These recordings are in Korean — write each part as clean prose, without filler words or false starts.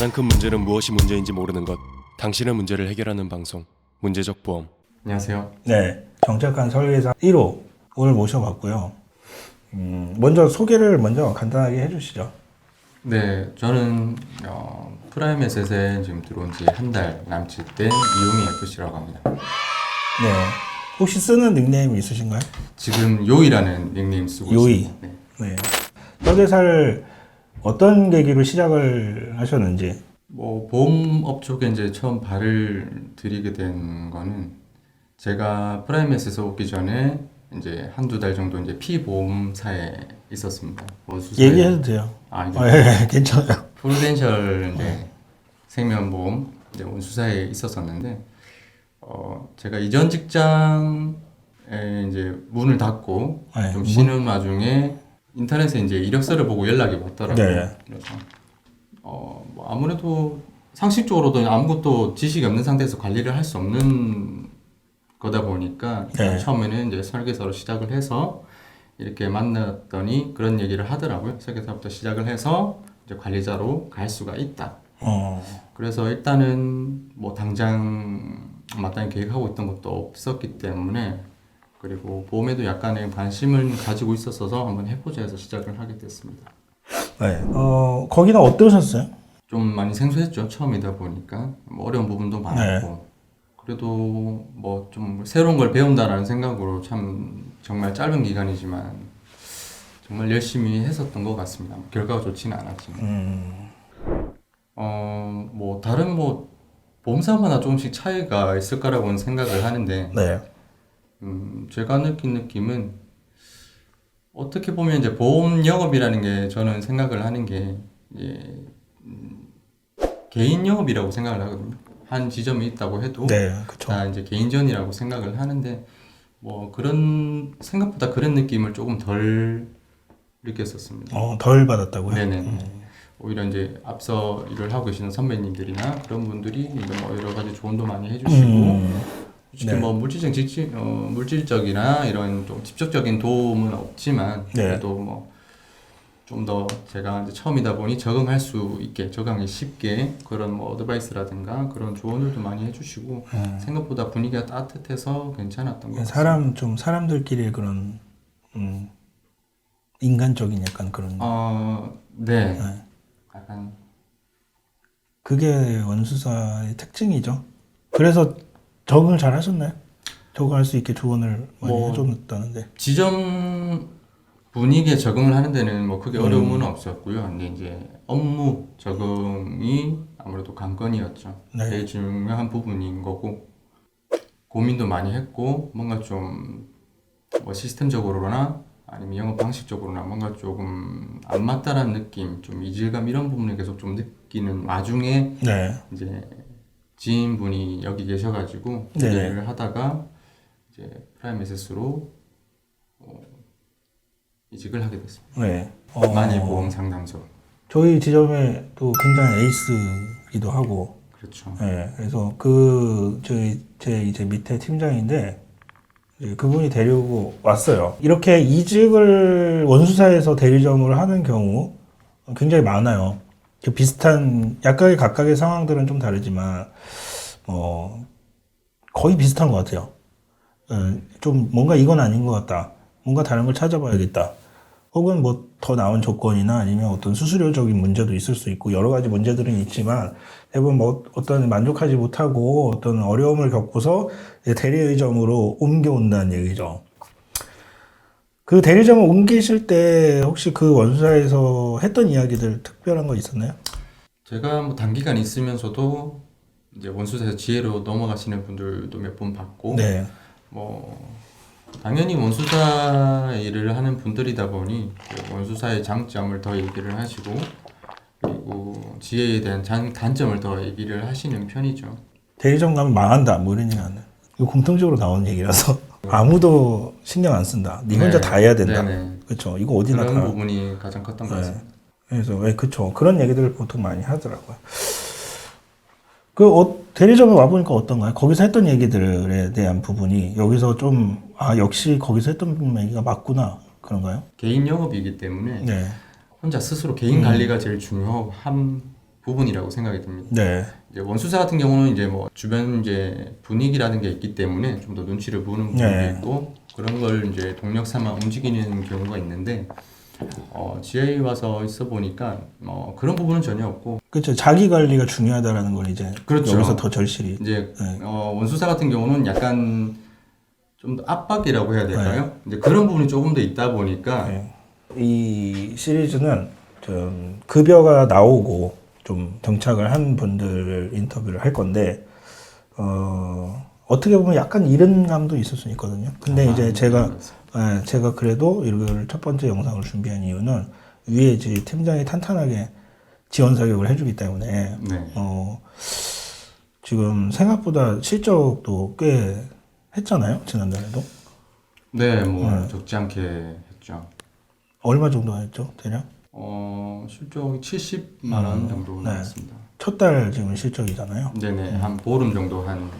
가장 큰 문제는 무엇이 문제인지 모르는 것. 당신의 문제를 해결하는 방송, 문제적 보험. 안녕하세요. 네, 정책관 설계사 1호 오늘 모셔봤고요. 먼저 소개를 간단하게 해주시죠. 네, 저는 프라임 에셋에 지금 들어온 지 한 달 남짓 된 이용희 FC라고 합니다. 네, 혹시 쓰는 닉네임이 있으신가요? 지금 요이라는 닉네임 쓰고 요이. 있습니다. 네. 네, 설계사를 어떤 계기로 시작을 하셨는지. 뭐 보험업 쪽에 이제 처음 발을 들이게 된 거는 제가 프라임 에셋에 오기 전에 이제 한두 달 정도 이제 피보험사에 있었습니다. 얘기해도 돼요. 이제 예, 괜찮아요. 프루덴셜 이제 생명보험 이제 원수사에 있었었는데 제가 이전 직장에 이제 문을 닫고 네, 좀 쉬는 와중에 인터넷에 이제 이력서를 보고 연락이 왔더라고요. 네. 그래서 뭐 아무래도 상식적으로도 아무것도 지식이 없는 상태에서 관리를 할 수 없는 거다 보니까 네. 처음에는 이제 설계사로 시작을 해서 이렇게 만났더니 그런 얘기를 하더라고요. 설계사부터 시작을 해서 이제 관리자로 갈 수가 있다. 그래서 일단은 뭐 당장 마땅히 계획하고 있던 것도 없었기 때문에 그리고 보험에도 약간의 관심을 가지고 있었어서 한번 해보자 해서 시작을 하게 됐습니다. 네, 거기는 어떠셨어요? 좀 많이 생소했죠. 처음이다 보니까 뭐 어려운 부분도 많았고 그래도 뭐 좀 새로운 걸 배운다라는 생각으로 참 정말 짧은 기간이지만 정말 열심히 했었던 것 같습니다. 결과가 좋지는 않았지만 뭐 다른 뭐 보험사마다 조금씩 차이가 있을 거라고는 생각을 하는데 네, 제가 느낀 느낌은 어떻게 보면 이제 보험 영업이라는 게 저는 생각을 하는 게 이제 개인 영업이라고 생각을 하거든요. 한 지점이 있다고 해도 네, 그렇죠. 다 이제 개인전이라고 생각을 하는데 뭐 그런 생각보다 그런 느낌을 조금 덜 느꼈었습니다. 덜 받았다고요? 네네. 오히려 이제 앞서 일을 하고 계시는 선배님들이나 그런 분들이 이제 뭐 여러 가지 조언도 많이 해주시고 솔직히 네. 뭐 물질적이나 이런 좀 직접적인 도움은 없지만 네. 그래도 뭐 좀 더 제가 이제 처음이다 보니 적응할 수 있게 적응이 쉽게 그런 뭐 어드바이스라든가 그런 조언들도 많이 해주시고 생각보다 분위기가 따뜻해서 괜찮았던 것 같습니다. 사람들끼리의 그런 인간적인 약간 그런. 네. 약간 그게 원수사의 특징이죠. 그래서 적응을 잘 하셨나요? 적응할 수 있게 조언을 많이 뭐 해줬다는데. 지점 분위기에 적응을 하는 데는 뭐 크게 어려움은 없었고요. 근데 이제 업무 적응이 아무래도 관건이었죠. 네. 제일 중요한 부분인 거고 고민도 많이 했고 뭔가 좀 뭐 시스템적으로나 아니면 영업 방식적으로나 뭔가 조금 안 맞다라는 느낌, 좀 이질감 이런 부분을 계속 좀 느끼는 와중에 네. 이제 지인분이 여기 계셔가지고 네. 얘기를 하다가 이제 프라임 에셋으로 이직을 하게 됐습니다. 네. 만일보험 상담소. 저희 지점에 또 굉장히 에이스기도 하고. 그렇죠. 네. 그래서 제 이제 밑에 팀장인데 이제 그분이 데리고 왔어요. 이렇게 이직을 원수사에서 대리점을 하는 경우 굉장히 많아요. 비슷한 약간의 각각의 상황들은 좀 다르지만 거의 비슷한 것 같아요. 좀 뭔가 이건 아닌 것 같다. 뭔가 다른 걸 찾아봐야겠다. 혹은 뭐 더 나은 조건이나 아니면 어떤 수수료적인 문제도 있을 수 있고 여러 가지 문제들은 있지만 대부분 뭐 어떤 만족하지 못하고 어떤 어려움을 겪고서 대리점으로 옮겨온다는 얘기죠. 그 대리점을 옮기실 때 혹시 그 원수사에서 했던 이야기들 특별한 거 있었나요? 제가 뭐 단기간 있으면서도 이제 원수사에서 지혜로 넘어가시는 분들도 몇 분 봤고, 네. 뭐 당연히 원수사 일을 하는 분들이다 보니 그 원수사의 장점을 더 얘기를 하시고 그리고 지혜에 대한 단점을 더 얘기를 하시는 편이죠. 대리점 가면 망한다 뭐 이런 얘기 안 해요. 이거 공통적으로 나오는 얘기라서 아무도 신경 안 쓴다. 네 혼자 다 해야 된다. 네네. 그렇죠. 이거 어디나 그런 다. 부분이 가장 컸던 것 같습니다. 그래서 그렇죠. 그런 얘기들을 보통 많이 하더라고요. 대리점에 와 보니까 어떤가요? 거기서 했던 얘기들에 대한 부분이 여기서 좀 역시 거기서 했던 얘기가 맞구나 그런가요? 개인 영업이기 때문에 네. 혼자 스스로 개인 관리가 제일 중요한 부분이라고 생각이 듭니다. 네. 이제 원수사 같은 경우는 이제 뭐 주변 이제 분위기라는 게 있기 때문에 좀 더 눈치를 보는 부분도 네. 있고 그런 걸 이제 동력 삼아 움직이는 경우가 있는데 GA 와서 있어 보니까 그런 부분은 전혀 없고 그렇죠. 자기 관리가 중요하다라는 걸 이제 그렇죠. 여기서 더 절실히. 이제 네. 원수사 같은 경우는 약간 좀 더 압박이라고 해야 될까요? 이제 그런 부분이 조금 더 있다 보니까 네. 이 시리즈는 좀 급여가 나오고 좀 정착을 한 분들 인터뷰를 할 건데 어떻게 보면 약간 이른 감도 있을 수 있거든요. 근데 이제 제가 그래도 이걸 첫 번째 영상을 준비한 이유는 위에 이제 팀장이 탄탄하게 지원 사격을 해주기 때문에 네. 지금 생각보다 실적도 꽤 했잖아요. 지난달에도. 네, 뭐 적지 않게 했죠. 얼마 정도 했죠, 대략? 실적이 70만 원 정도 네. 나왔습니다. 첫 달 지금 실적이잖아요. 네네, 한 보름 정도 한.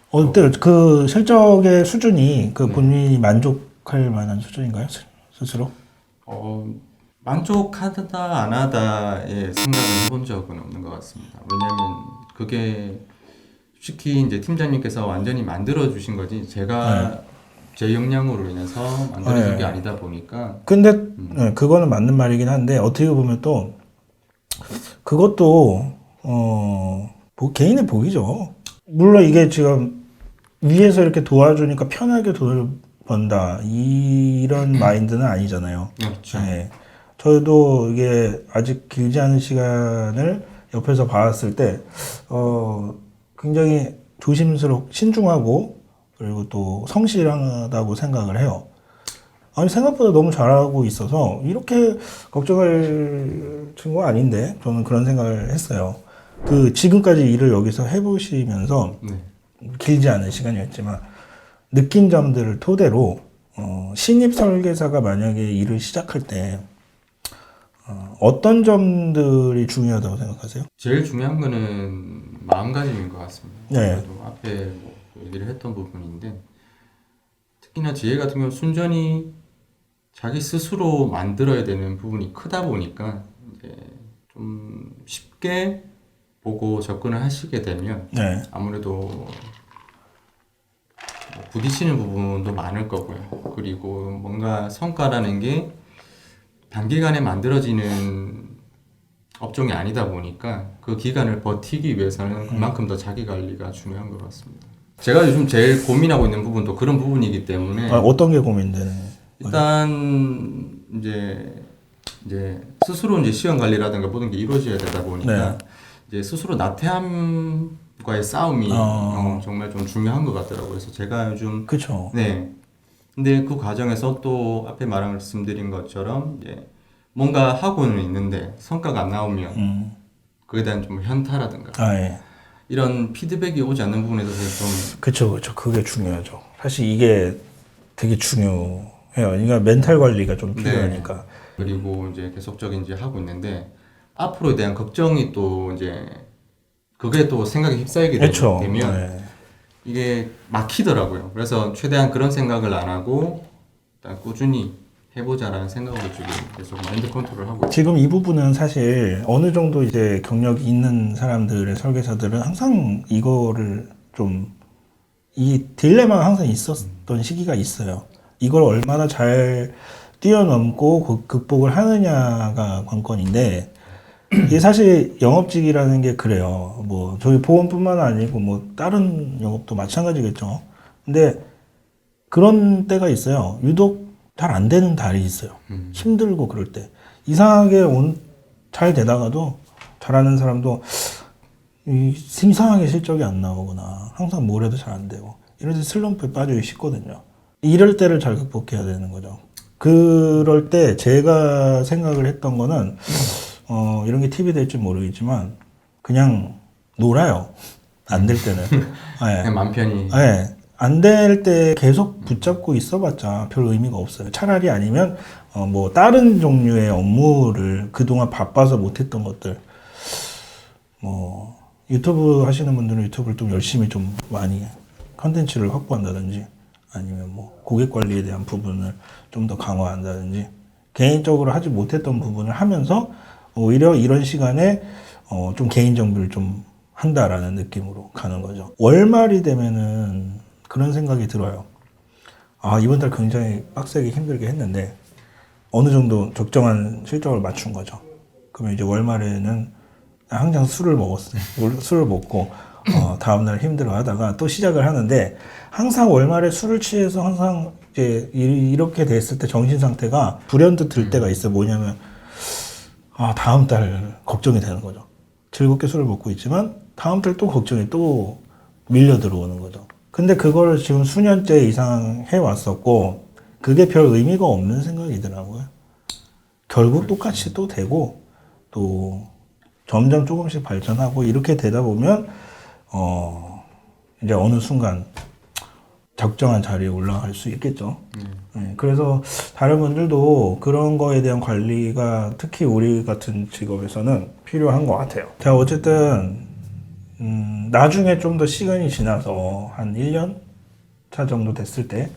어때? 그 실적의 수준이 그 본인이 만족할 만한 수준인가요? 스스로? 만족하다 안 하다의 생각을 해본 적은 없는 것 같습니다. 왜냐하면 그게 솔직히 이제 팀장님께서 완전히 만들어 주신 거지 제가 제 역량으로 인해서 만들어진 게 아니다 보니까. 근데 네, 그거는 맞는 말이긴 한데 어떻게 보면 또 그것도 개인의 복이죠. 물론 이게 지금 위에서 이렇게 도와주니까 편하게 돈을 번다 이런 마인드는 아니잖아요. 그렇죠. 네. 저도 이게 아직 길지 않은 시간을 옆에서 봤을 때 굉장히 신중하고 그리고 또 성실하다고 생각을 해요. 아니 생각보다 너무 잘하고 있어서 이렇게 걱정할 친구가 아닌데 저는 그런 생각을 했어요. 그 지금까지 일을 여기서 해보시면서 네. 길지 않은 시간이었지만 느낀 점들을 토대로 신입 설계사가 만약에 일을 시작할 때 어떤 점들이 중요하다고 생각하세요? 제일 중요한 거는 마음가짐인 것 같습니다. 네. 그래도 앞에 뭐 얘기를 했던 부분인데 특히나 GA 같은 경우 순전히 자기 스스로 만들어야 되는 부분이 크다 보니까 이제 좀 쉽게 보고 접근을 하시게 되면 네. 아무래도 뭐 부딪히는 부분도 많을 거고요. 그리고 뭔가 성과라는 게 단기간에 만들어지는 업종이 아니다 보니까 그 기간을 버티기 위해서는 그만큼 더 자기 관리가 중요한 것 같습니다. 제가 요즘 제일 고민하고 있는 부분도 그런 부분이기 때문에 어떤 게 고민되는? 일단 이제 스스로 이제 시험 관리라든가 모든 게 이루어져야 되다 보니까 이제 스스로 나태함과의 싸움이 정말 좀 중요한 것 같더라고요. 그래서 제가 요즘 그렇죠. 네. 근데 그 과정에서 또 앞에 말씀드린 것처럼 이제 뭔가 하고는 있는데 성과가 안 나오면 그에 대한 좀 현타라든가 예. 이런 피드백이 오지 않는 부분에 대해서 좀 그렇죠. 그게 중요하죠. 사실 이게 되게 중요해요. 그러니까 멘탈 관리가 좀 필요하니까. 그리고 이제 계속적인 이제 하고 있는데 앞으로에 대한 걱정이 또 이제 그게 또 생각에 휩싸이게 그렇죠. 되면 네. 이게 막히더라고요. 그래서 최대한 그런 생각을 안 하고 일단 꾸준히 해보자라는 생각으로 지금 계속 마인드 컨트롤을 하고 있어요. 지금 이 부분은 사실 어느 정도 이제 경력이 있는 사람들의 설계사들은 항상 이거를 좀 이 딜레마가 항상 있었던 시기가 있어요. 이걸 얼마나 잘 뛰어넘고 극복을 하느냐가 관건인데 이게 사실 영업직이라는 게 그래요. 뭐 저희 보험뿐만 아니고 뭐 다른 영업도 마찬가지겠죠. 근데 그런 때가 있어요. 유독 잘 안 되는 달이 있어요. 힘들고 그럴 때 이상하게 잘 되다가도 잘하는 사람도 이상하게 실적이 안 나오거나 항상 뭘 해도 잘 안 되고 이럴 때 슬럼프에 빠지기 쉽거든요. 이럴 때를 잘 극복해야 되는 거죠. 그럴 때 제가 생각을 했던 거는 이런 게 팁이 될지 모르겠지만 그냥 놀아요. 안 될 때는. 그냥 맘 편히. 네. 안 될 때 계속 붙잡고 있어봤자 별 의미가 없어요. 차라리 아니면 뭐 다른 종류의 업무를 그동안 바빠서 못했던 것들 뭐 유튜브 하시는 분들은 유튜브를 좀 열심히 좀 많이 컨텐츠를 확보한다든지 아니면 뭐 고객 관리에 대한 부분을 좀 더 강화한다든지 개인적으로 하지 못했던 부분을 하면서 오히려 이런 시간에 좀 개인 정비를 좀 한다라는 느낌으로 가는 거죠. 월말이 되면은 그런 생각이 들어요. 아, 이번 달 굉장히 빡세게 힘들게 했는데 어느 정도 적정한 실적을 맞춘 거죠. 그러면 이제 월말에는 항상 술을 먹었어요. 술을 먹고 다음날 힘들어 하다가 또 시작을 하는데 항상 월말에 술을 취해서 항상 이제 이렇게 됐을 때 정신 상태가 불현듯 들 때가 있어요. 뭐냐면 다음 달 걱정이 되는 거죠. 즐겁게 술을 먹고 있지만 다음 달 또 걱정이 또 밀려 들어오는 거죠. 근데 그거를 지금 수년째 이상 해왔었고 그게 별 의미가 없는 생각이더라고요. 결국 똑같이 또 되고 또 점점 조금씩 발전하고 이렇게 되다 보면 이제 어느 순간 적정한 자리에 올라갈 수 있겠죠. 네, 그래서 다른 분들도 그런 거에 대한 관리가 특히 우리 같은 직업에서는 필요한 것 같아요. 자, 어쨌든 나중에 좀 더 시간이 지나서 한 1년 차 정도 됐을 때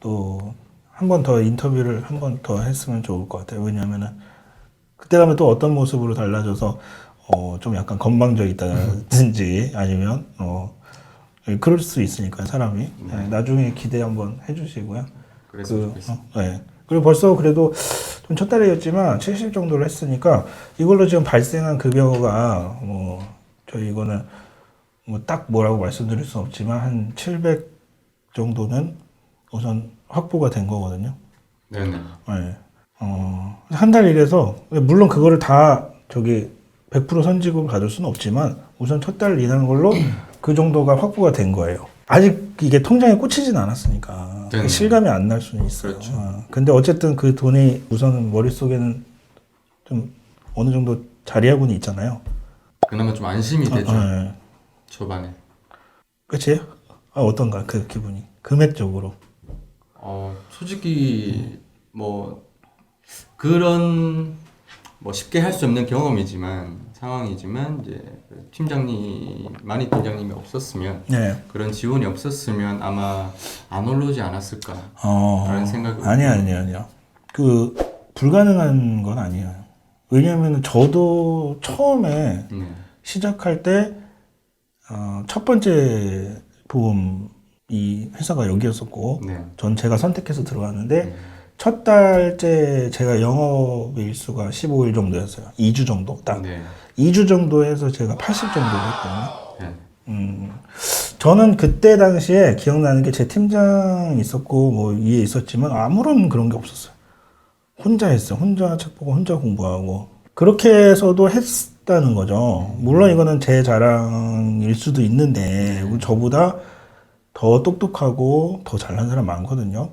또 한 번 더 인터뷰를 한 번 더 했으면 좋을 것 같아요. 왜냐하면은 그때 가면 또 어떤 모습으로 달라져서 좀 약간 건방져있다든지 아니면 그럴 수 있으니까 사람이 네, 나중에 기대 한번 해주시고요. 그래서 좋겠습니다. 네. 그리고 벌써 그래도 좀 첫 달이었지만 70 정도를 했으니까 이걸로 지금 발생한 급여가 저희 이거는 딱 뭐라고 말씀드릴 수 없지만 한 700 정도는 우선 확보가 된 거거든요. 네네. 네. 한 달 일해서 물론 그거를 다 100% 선지급을 받을 수는 없지만 우선 첫 달 일하는 걸로 그 정도가 확보가 된 거예요. 아직 이게 통장에 꽂히진 않았으니까 네네. 실감이 안 날 수는 있어요. 그렇죠. 근데 어쨌든 그 돈이 우선은 머릿속에는 좀 어느 정도 자리하고는 있잖아요. 그나마 좀 안심이 되죠. 네. 초반에. 끝이에요? 어떤가 그 기분이 금액적으로. 솔직히 그런 쉽게 할 수 없는 상황이지만 이제 마니 팀장님이 없었으면 네. 그런 지원이 없었으면 아마 안 올라오지 않았을까 라는 생각이 아니요. 그 불가능한 건 아니에요. 왜냐하면 저도 처음에 시작할 때 첫 번째 보험이 회사가 여기였었고 전 제가 선택해서 들어왔는데 첫 달째 제가 영업 일수가 15일 정도였어요. 2주 정도 딱. 2주 정도 해서 제가 80 정도 했거든요. 저는 그때 당시에 기억나는 게 제 팀장 있었고 위에 있었지만 아무런 그런 게 없었어요. 혼자 했어요. 혼자 책 보고 혼자 공부하고 그렇게 해서도 했다는 거죠. 물론 이거는 제 자랑일 수도 있는데 저보다 더 똑똑하고 더 잘난 사람 많거든요.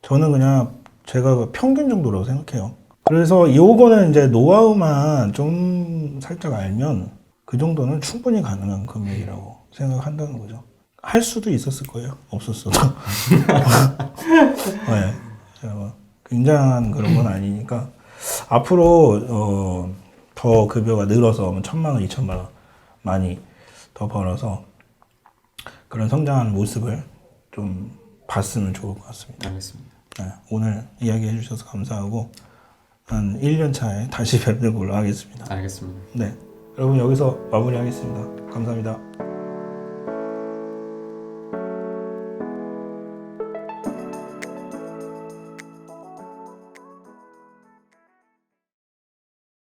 저는 그냥 제가 평균 정도라고 생각해요. 그래서 요거는 이제 노하우만 좀 살짝 알면 그 정도는 충분히 가능한 금액이라고 생각한다는 거죠. 할 수도 있었을 거예요. 없었어도. 네. 굉장한 그런 건 아니니까 앞으로 더 급여가 늘어서 1,000만 원, 2,000만 원 많이 더 벌어서 그런 성장하는 모습을 좀 봤으면 좋을 것 같습니다. 알겠습니다. 네, 오늘 이야기해 주셔서 감사하고 한 1년 차에 다시 뵙는 걸로 하겠습니다. 알겠습니다. 네, 여러분 여기서 마무리하겠습니다. 감사합니다.